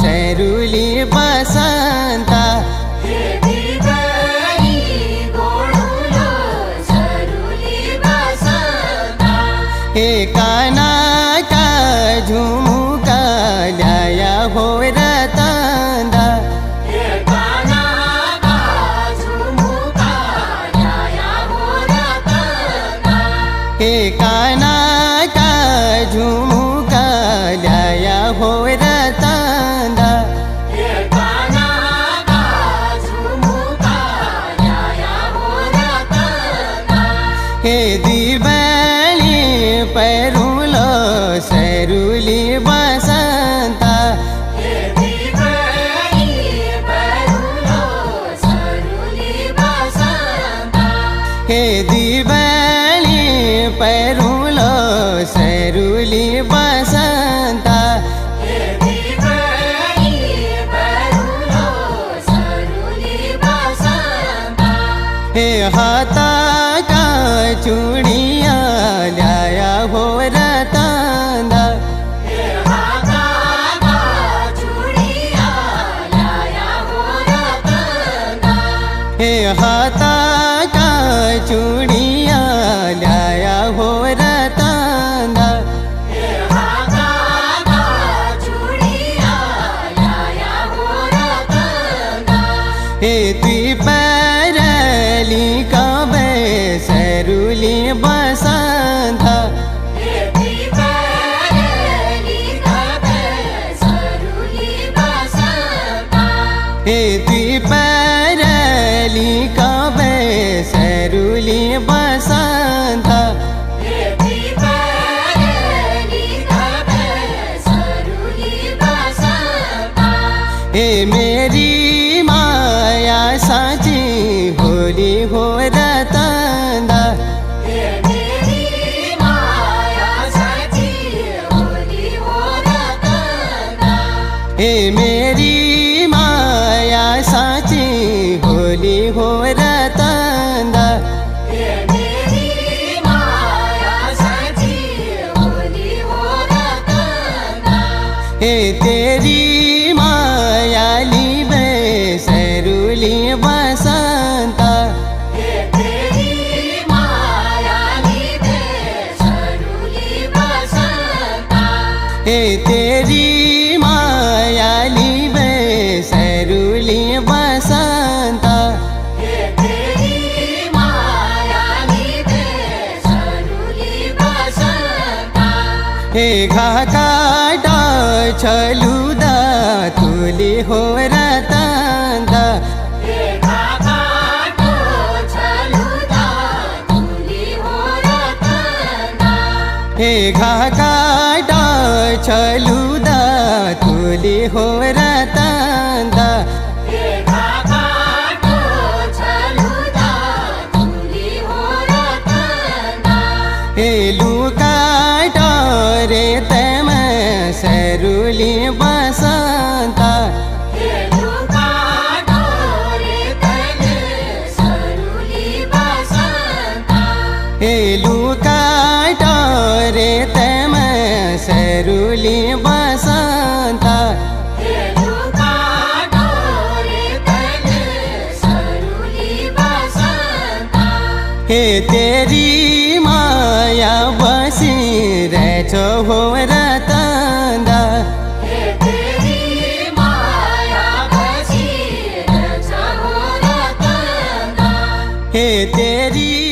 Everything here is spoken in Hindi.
सरुली बसंता हे काना का झुमुका लाया हो रतंदा हे काना का झुमुका लाया हो रतंदा हे दीवानी पैरुलो सरुली बसंता हे दीवानी पैरुलो सरुली बसंता हे हाथा का चूड़िया लाया हो रतंदा हे हाथा का चूड़िया लाया हो रतंदा हे पैरली कबे सरुली बसंता हे पैरली कबे सरुली बसंता हे मेरी माया साची होली हो रतंदा हे मेरी माया साची होली हो रतंदा हे तेरी माया लीबे सरुली बसंता हे तेरी माया लीबे सरुली बसंता हे घाकाटा छलुदा तुली हो रतंदा हे घाकाटा छलुदा तुली हो रतंदा हे लुकाटा रे तम सरुली बसंता हे लुकाटा रे तम सरुली बसंता हे तेरी माया बसी रहो हो रतंदा हे तेरी